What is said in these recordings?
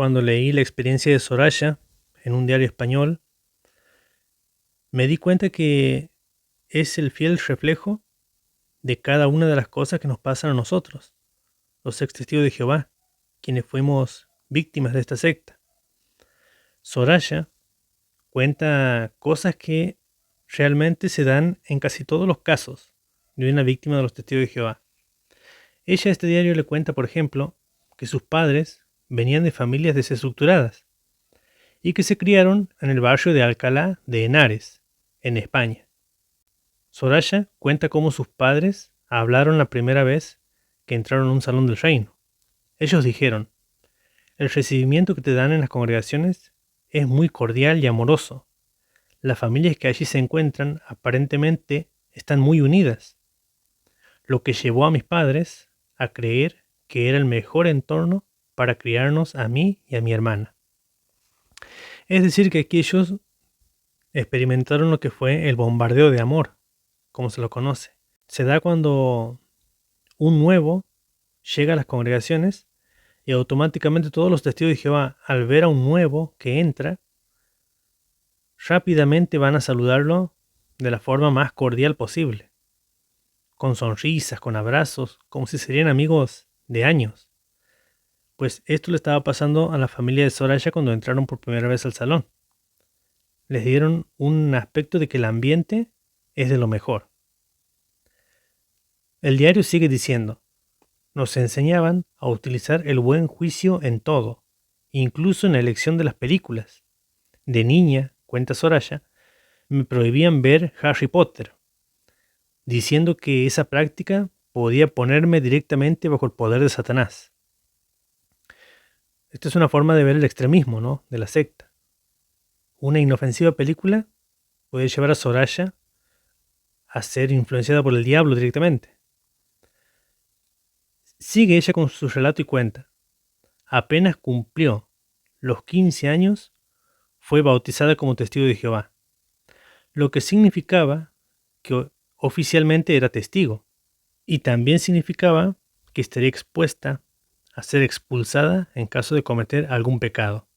Cuando leí la experiencia de Soraya en un diario español, me di cuenta que es el fiel reflejo de cada una de las cosas que nos pasan a nosotros, los ex testigos de Jehová, quienes fuimos víctimas de esta secta. Soraya cuenta cosas que realmente se dan en casi todos los casos de una víctima de los testigos de Jehová. Ella a este diario le cuenta, por ejemplo, que sus padres venían de familias desestructuradas y que se criaron en el barrio de Alcalá de Henares, en España. Soraya cuenta cómo sus padres hablaron la primera vez que entraron a un salón del reino. Ellos dijeron: el recibimiento que te dan en las congregaciones es muy cordial y amoroso. Las familias que allí se encuentran aparentemente están muy unidas, lo que llevó a mis padres a creer que era el mejor entorno para criarnos a mí y a mi hermana. Es decir, que aquí ellos experimentaron lo que fue el bombardeo de amor, como se lo conoce. Se da cuando un nuevo llega a las congregaciones y automáticamente todos los testigos de Jehová, al ver a un nuevo que entra, rápidamente van a saludarlo de la forma más cordial posible, con sonrisas, con abrazos, como si serían amigos de años. Pues esto le estaba pasando a la familia de Soraya cuando entraron por primera vez al salón. Les dieron un aspecto de que el ambiente es de lo mejor. El diario sigue diciendo: nos enseñaban a utilizar el buen juicio en todo, incluso en la elección de las películas. De niña, cuenta Soraya, me prohibían ver Harry Potter, diciendo que esa práctica podía ponerme directamente bajo el poder de Satanás. Esta es una forma de ver el extremismo, ¿no?, de la secta. Una inofensiva película puede llevar a Soraya a ser influenciada por el diablo directamente. Sigue ella con su relato y cuenta: apenas cumplió los 15 años, fue bautizada como testigo de Jehová, lo que significaba que oficialmente era testigo, y también significaba que estaría expuesta a ser expulsada en caso de cometer algún pecado.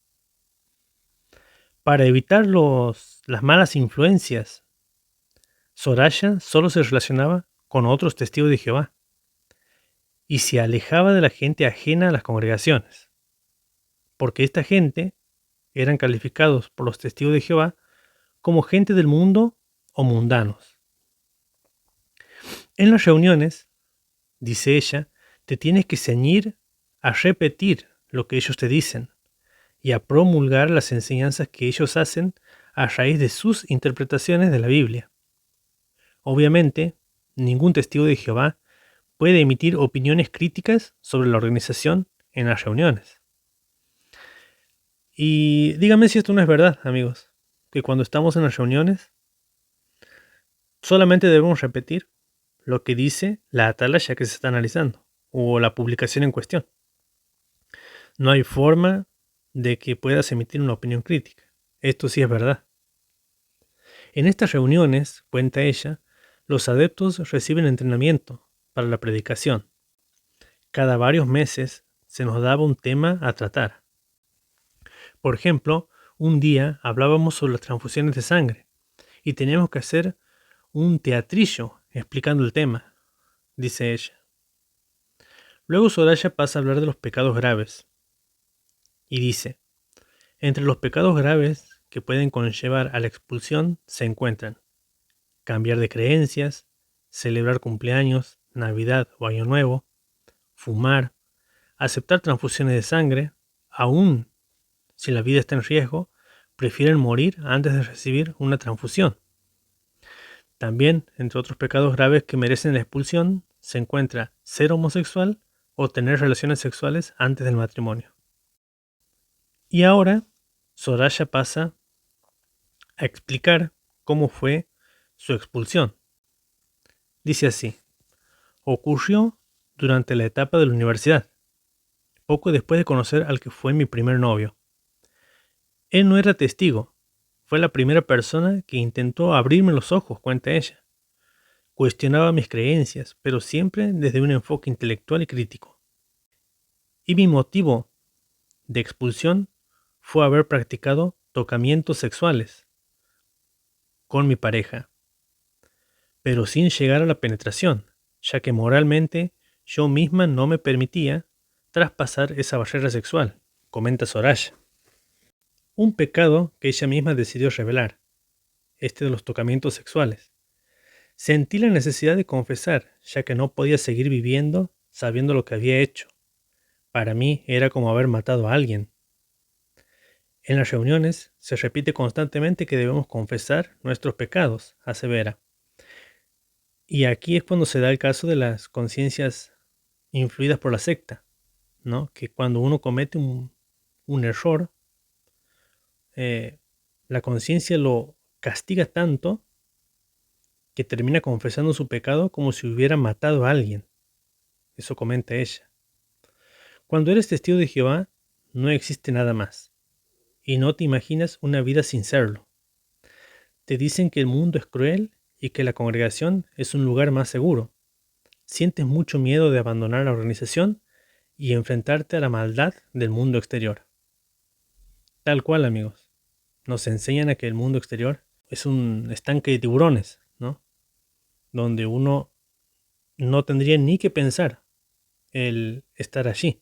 Para evitar las malas influencias, Soraya solo se relacionaba con otros testigos de Jehová y se alejaba de la gente ajena a las congregaciones, porque esta gente eran calificados por los testigos de Jehová como gente del mundo o mundanos. En las reuniones, dice ella, te tienes que ceñir a repetir lo que ellos te dicen y a promulgar las enseñanzas que ellos hacen a raíz de sus interpretaciones de la Biblia. Obviamente, ningún testigo de Jehová puede emitir opiniones críticas sobre la organización en las reuniones. Y díganme si esto no es verdad, amigos, que cuando estamos en las reuniones solamente debemos repetir lo que dice la atalaya que se está analizando o la publicación en cuestión. No hay forma de que puedas emitir una opinión crítica. Esto sí es verdad. En estas reuniones, cuenta ella, los adeptos reciben entrenamiento para la predicación. Cada varios meses se nos daba un tema a tratar. Por ejemplo, un día hablábamos sobre las transfusiones de sangre y teníamos que hacer un teatrillo explicando el tema, dice ella. Luego Soraya pasa a hablar de los pecados graves y dice: entre los pecados graves que pueden conllevar a la expulsión se encuentran cambiar de creencias, celebrar cumpleaños, Navidad o Año Nuevo, fumar, aceptar transfusiones de sangre, aún si la vida está en riesgo, prefieren morir antes de recibir una transfusión. También, entre otros pecados graves que merecen la expulsión, se encuentra ser homosexual o tener relaciones sexuales antes del matrimonio. Y ahora, Soraya pasa a explicar cómo fue su expulsión. Dice así: ocurrió durante la etapa de la universidad, poco después de conocer al que fue mi primer novio. Él no era testigo, fue la primera persona que intentó abrirme los ojos, cuenta ella. Cuestionaba mis creencias, pero siempre desde un enfoque intelectual y crítico. Y mi motivo de expulsión fue haber practicado tocamientos sexuales con mi pareja, pero sin llegar a la penetración, ya que moralmente yo misma no me permitía traspasar esa barrera sexual, comenta Soraya. Un pecado que ella misma decidió revelar, este de los tocamientos sexuales. Sentí la necesidad de confesar, ya que no podía seguir viviendo sabiendo lo que había hecho. Para mí era como haber matado a alguien. En las reuniones se repite constantemente que debemos confesar nuestros pecados, asevera. Y aquí es cuando se da el caso de las conciencias influidas por la secta, ¿no? Que cuando uno comete un error, la conciencia lo castiga tanto que termina confesando su pecado como si hubiera matado a alguien. Eso comenta ella. Cuando eres testigo de Jehová, no existe nada más, y no te imaginas una vida sin serlo. Te dicen que el mundo es cruel y que la congregación es un lugar más seguro. Sientes mucho miedo de abandonar la organización y enfrentarte a la maldad del mundo exterior. Tal cual, amigos. Nos enseñan a que el mundo exterior es un estanque de tiburones, ¿no? Donde uno no tendría ni que pensar el estar allí.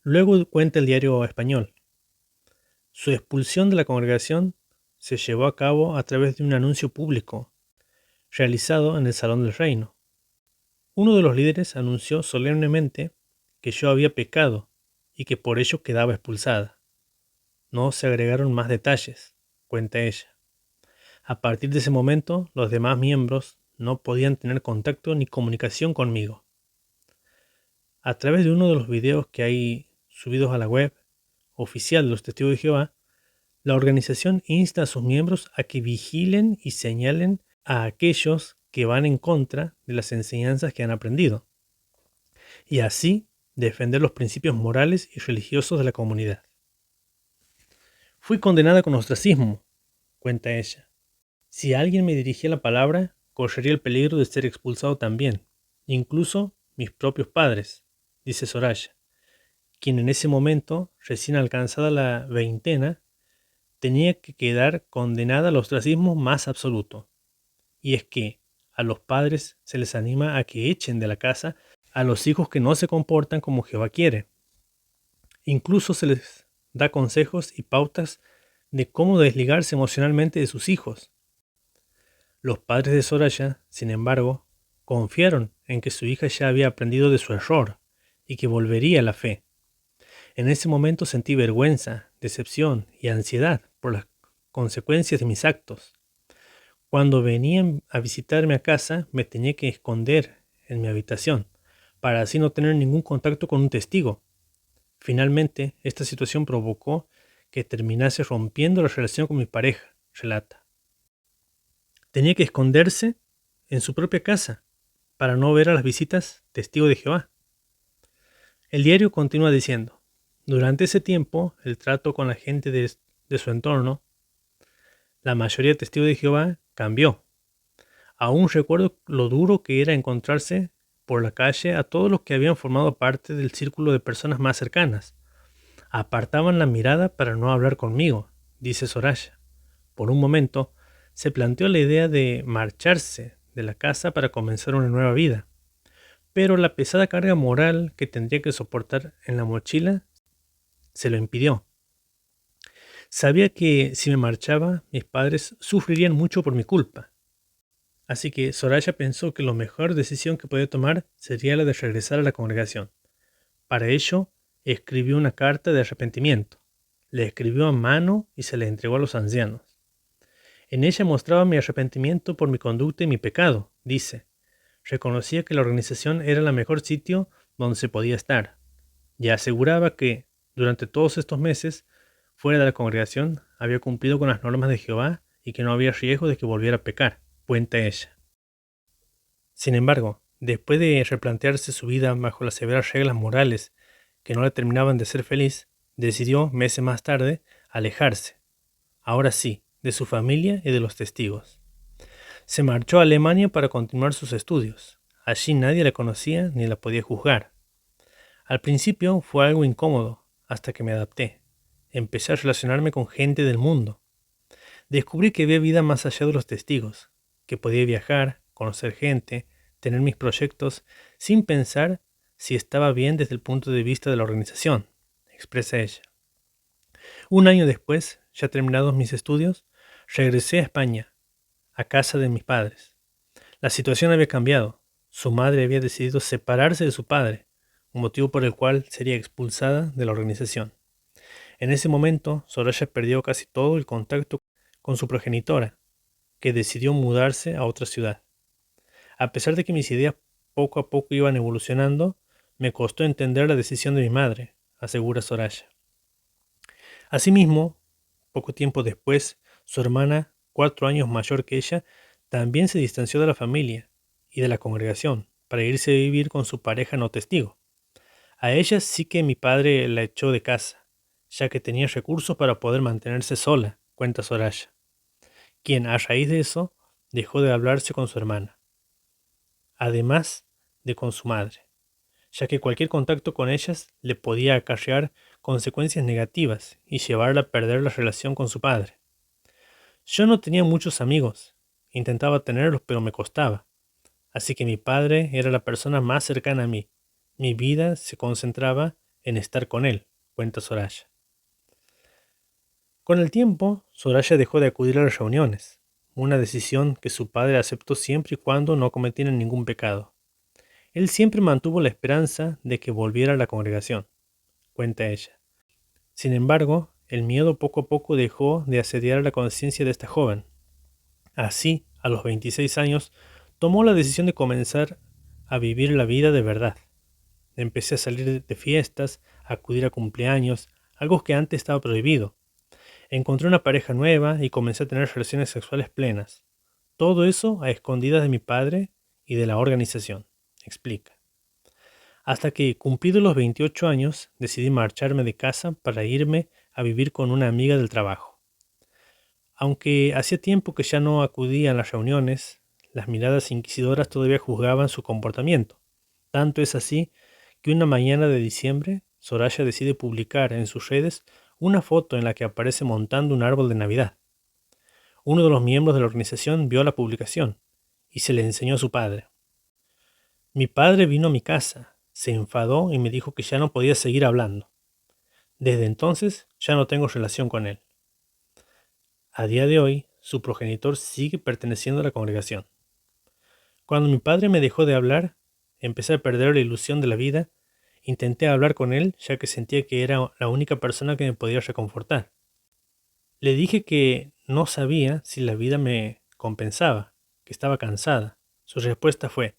Luego cuenta el diario español. Su expulsión de la congregación se llevó a cabo a través de un anuncio público realizado en el Salón del Reino. Uno de los líderes anunció solemnemente que yo había pecado y que por ello quedaba expulsada. No se agregaron más detalles, cuenta ella. A partir de ese momento, los demás miembros no podían tener contacto ni comunicación conmigo. A través de uno de los videos que hay subidos a la web oficial de los Testigos de Jehová, la organización insta a sus miembros a que vigilen y señalen a aquellos que van en contra de las enseñanzas que han aprendido, y así defender los principios morales y religiosos de la comunidad. Fui condenada con ostracismo, cuenta ella. Si alguien me dirigía la palabra, correría el peligro de ser expulsado también, incluso mis propios padres, dice Soraya, quien en ese momento, recién alcanzada la veintena, tenía que quedar condenada al ostracismo más absoluto. Y es que a los padres se les anima a que echen de la casa a los hijos que no se comportan como Jehová quiere. Incluso se les da consejos y pautas de cómo desligarse emocionalmente de sus hijos. Los padres de Soraya, sin embargo, confiaron en que su hija ya había aprendido de su error y que volvería a la fe. En ese momento sentí vergüenza, decepción y ansiedad por las consecuencias de mis actos. Cuando venían a visitarme a casa, me tenía que esconder en mi habitación, para así no tener ningún contacto con un testigo. Finalmente, esta situación provocó que terminase rompiendo la relación con mi pareja, relata. Tenía que esconderse en su propia casa, para no ver a las visitas testigos de Jehová. El diario continúa diciendo, durante ese tiempo, el trato con la gente de su entorno, la mayoría de testigos de Jehová, cambió. Aún recuerdo lo duro que era encontrarse por la calle a todos los que habían formado parte del círculo de personas más cercanas. Apartaban la mirada para no hablar conmigo, dice Soraya. Por un momento, se planteó la idea de marcharse de la casa para comenzar una nueva vida. Pero la pesada carga moral que tendría que soportar en la mochila se lo impidió. Sabía que si me marchaba, mis padres sufrirían mucho por mi culpa. Así que Soraya pensó que la mejor decisión que podía tomar sería la de regresar a la congregación. Para ello, escribió una carta de arrepentimiento. La escribió a mano y se la entregó a los ancianos. En ella mostraba mi arrepentimiento por mi conducta y mi pecado, dice. Reconocía que la organización era el mejor sitio donde se podía estar, y aseguraba que, durante todos estos meses, fuera de la congregación, había cumplido con las normas de Jehová y que no había riesgo de que volviera a pecar, cuenta ella. Sin embargo, después de replantearse su vida bajo las severas reglas morales que no le terminaban de ser feliz, decidió, meses más tarde, alejarse, ahora sí, de su familia y de los testigos. Se marchó a Alemania para continuar sus estudios. Allí nadie la conocía ni la podía juzgar. Al principio fue algo incómodo, hasta que me adapté. Empecé a relacionarme con gente del mundo. Descubrí que había vida más allá de los testigos, que podía viajar, conocer gente, tener mis proyectos, sin pensar si estaba bien desde el punto de vista de la organización, expresa ella. Un año después, ya terminados mis estudios, regresé a España, a casa de mis padres. La situación había cambiado. Su madre había decidido separarse de su padre, un motivo por el cual sería expulsada de la organización. En ese momento, Soraya perdió casi todo el contacto con su progenitora, que decidió mudarse a otra ciudad. A pesar de que mis ideas poco a poco iban evolucionando, me costó entender la decisión de mi madre, asegura Soraya. Asimismo, poco tiempo después, su hermana, 4 años mayor que ella, también se distanció de la familia y de la congregación para irse a vivir con su pareja no testigo. A ella sí que mi padre la echó de casa, ya que tenía recursos para poder mantenerse sola, cuenta Soraya, quien a raíz de eso dejó de hablarse con su hermana, además de con su madre, ya que cualquier contacto con ellas le podía acarrear consecuencias negativas y llevarla a perder la relación con su padre. Yo no tenía muchos amigos, intentaba tenerlos pero me costaba, así que mi padre era la persona más cercana a mí. Mi vida se concentraba en estar con él, cuenta Soraya. Con el tiempo, Soraya dejó de acudir a las reuniones, una decisión que su padre aceptó siempre y cuando no cometieran ningún pecado. Él siempre mantuvo la esperanza de que volviera a la congregación, cuenta ella. Sin embargo, el miedo poco a poco dejó de asediar la conciencia de esta joven. Así, a los 26 años, tomó la decisión de comenzar a vivir la vida de verdad. Empecé a salir de fiestas, a acudir a cumpleaños, algo que antes estaba prohibido. Encontré una pareja nueva y comencé a tener relaciones sexuales plenas. Todo eso a escondidas de mi padre y de la organización, explica. Hasta que, cumplidos los 28 años, decidí marcharme de casa para irme a vivir con una amiga del trabajo. Aunque hacía tiempo que ya no acudía a las reuniones, las miradas inquisidoras todavía juzgaban su comportamiento. Tanto es así que una mañana de diciembre, Soraya decide publicar en sus redes una foto en la que aparece montando un árbol de Navidad. Uno de los miembros de la organización vio la publicación y se le enseñó a su padre. Mi padre vino a mi casa, se enfadó y me dijo que ya no podía seguir hablando. Desde entonces ya no tengo relación con él. A día de hoy, su progenitor sigue perteneciendo a la congregación. Cuando mi padre me dejó de hablar, empecé a perder la ilusión de la vida. Intenté hablar con él ya que sentía que era la única persona que me podía reconfortar. Le dije que no sabía si la vida me compensaba, que estaba cansada. Su respuesta fue: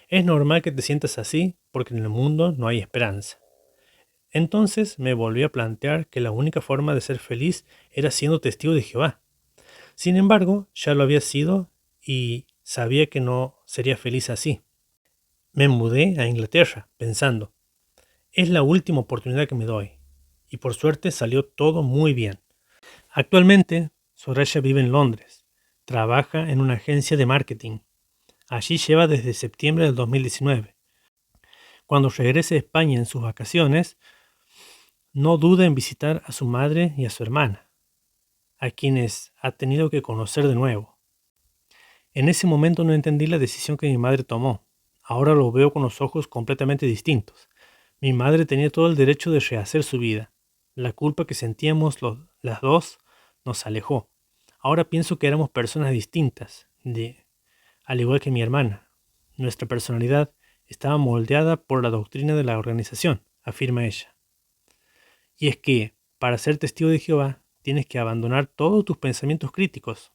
es normal que te sientas así porque en el mundo no hay esperanza. Entonces me volví a plantear que la única forma de ser feliz era siendo testigo de Jehová. Sin embargo, ya lo había sido y sabía que no sería feliz así. Me mudé a Inglaterra pensando, es la última oportunidad que me doy. Y por suerte salió todo muy bien. Actualmente, Soraya vive en Londres. Trabaja en una agencia de marketing. Allí lleva desde septiembre del 2019. Cuando regrese a España en sus vacaciones, no duda en visitar a su madre y a su hermana, a quienes ha tenido que conocer de nuevo. En ese momento no entendí la decisión que mi madre tomó. Ahora lo veo con los ojos completamente distintos. Mi madre tenía todo el derecho de rehacer su vida. La culpa que sentíamos las dos nos alejó. Ahora pienso que éramos personas distintas, al igual que mi hermana. Nuestra personalidad estaba moldeada por la doctrina de la organización, afirma ella. Y es que, para ser testigo de Jehová, tienes que abandonar todos tus pensamientos críticos.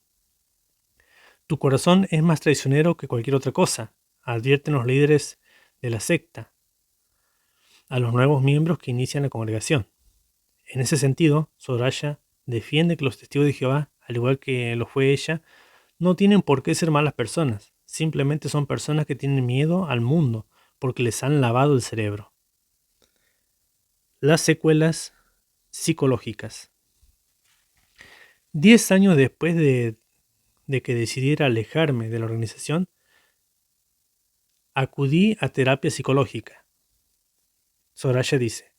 Tu corazón es más traicionero que cualquier otra cosa, advierten los líderes de la secta a los nuevos miembros que inician la congregación. En ese sentido, Soraya defiende que los testigos de Jehová, al igual que lo fue ella, no tienen por qué ser malas personas, simplemente son personas que tienen miedo al mundo porque les han lavado el cerebro. Las secuelas psicológicas. 10 años después de que decidiera alejarme de la organización, acudí a terapia psicológica. Soraya dice,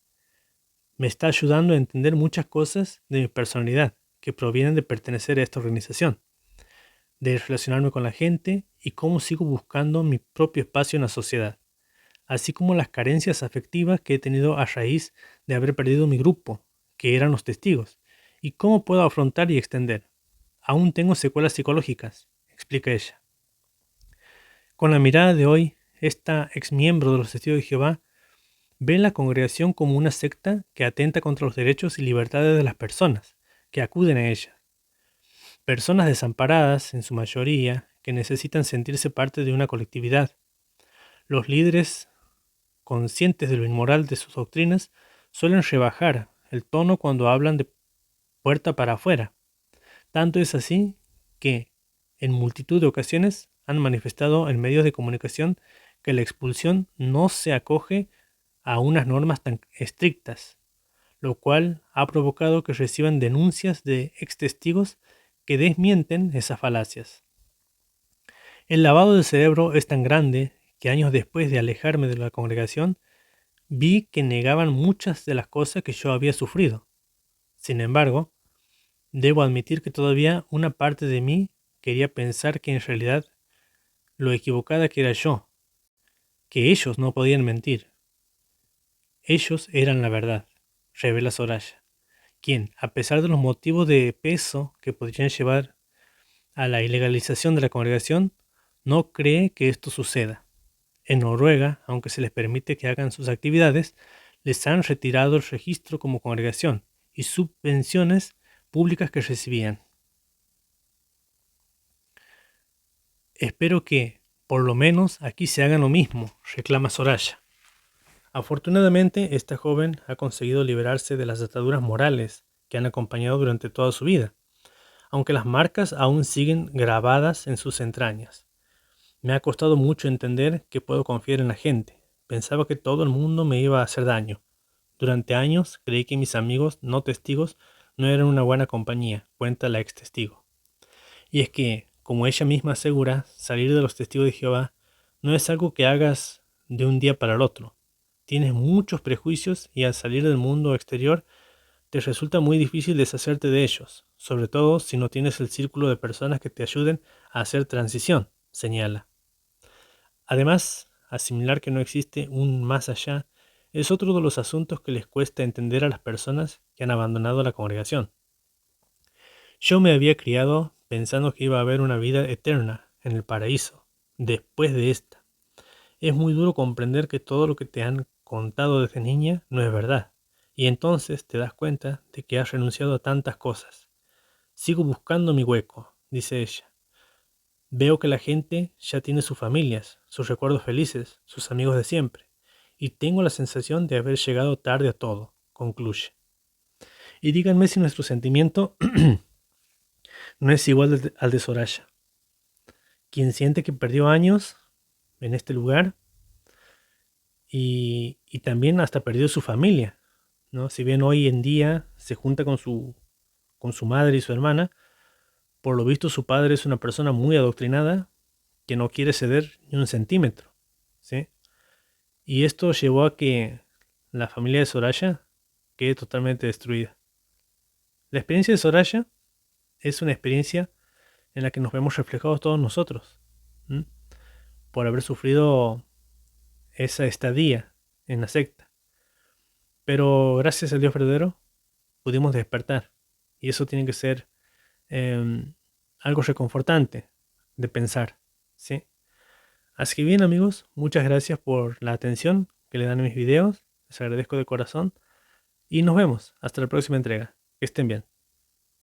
me está ayudando a entender muchas cosas de mi personalidad que provienen de pertenecer a esta organización, de relacionarme con la gente y cómo sigo buscando mi propio espacio en la sociedad, así como las carencias afectivas que he tenido a raíz de haber perdido mi grupo, que eran los testigos, y cómo puedo afrontar y extender. Aún tengo secuelas psicológicas, explica ella. Con la mirada de hoy, esta ex miembro de los Testigos de Jehová ve la congregación como una secta que atenta contra los derechos y libertades de las personas que acuden a ella. Personas desamparadas, en su mayoría, que necesitan sentirse parte de una colectividad. Los líderes, conscientes de lo inmoral de sus doctrinas, suelen rebajar el tono cuando hablan de puerta para afuera. Tanto es así que, en multitud de ocasiones, han manifestado en medios de comunicación que la expulsión no se acoge a unas normas tan estrictas, lo cual ha provocado que reciban denuncias de ex testigos que desmienten esas falacias. El lavado de cerebro es tan grande que años después de alejarme de la congregación, vi que negaban muchas de las cosas que yo había sufrido. Sin embargo, debo admitir que todavía una parte de mí quería pensar que en realidad lo equivocada que era yo, que ellos no podían mentir. Ellos eran la verdad, revela Soraya, quien, a pesar de los motivos de peso que podrían llevar a la ilegalización de la congregación, no cree que esto suceda. En Noruega, aunque se les permite que hagan sus actividades, les han retirado el registro como congregación y subvenciones públicas que recibían. Espero que, por lo menos, aquí se haga lo mismo, reclama Soraya. Afortunadamente, esta joven ha conseguido liberarse de las ataduras morales que han acompañado durante toda su vida, aunque las marcas aún siguen grabadas en sus entrañas. Me ha costado mucho entender que puedo confiar en la gente. Pensaba que todo el mundo me iba a hacer daño. Durante años creí que mis amigos no testigos no eran una buena compañía, cuenta la ex testigo. Y es que, como ella misma asegura, salir de los testigos de Jehová no es algo que hagas de un día para el otro. Tienes muchos prejuicios y al salir del mundo exterior te resulta muy difícil deshacerte de ellos, sobre todo si no tienes el círculo de personas que te ayuden a hacer transición, señala. Además, asimilar que no existe un más allá es otro de los asuntos que les cuesta entender a las personas que han abandonado la congregación. Yo me había criado pensando que iba a haber una vida eterna en el paraíso, después de esta. Es muy duro comprender que todo lo que te han contado desde niña no es verdad, y entonces te das cuenta de que has renunciado a tantas cosas. Sigo buscando mi hueco, dice ella. Veo que la gente ya tiene sus familias, sus recuerdos felices, sus amigos de siempre, y tengo la sensación de haber llegado tarde a todo, concluye. Y díganme si nuestro sentimiento no es igual al de Soraya, quien siente que perdió años en este lugar y también hasta perdió su familia, ¿no? Si bien hoy en día se junta con su madre y su hermana, por lo visto su padre es una persona muy adoctrinada que no quiere ceder ni un centímetro, ¿sí? Y esto llevó a que la familia de Soraya quede totalmente destruida. La experiencia de Soraya es una experiencia en la que nos vemos reflejados todos nosotros, ¿m? Por haber sufrido esa estadía en la secta. Pero gracias al Dios verdadero pudimos despertar. Y eso tiene que ser algo reconfortante de pensar, ¿sí? Así que bien amigos, muchas gracias por la atención que le dan a mis videos. Les agradezco de corazón. Y nos vemos hasta la próxima entrega. Que estén bien.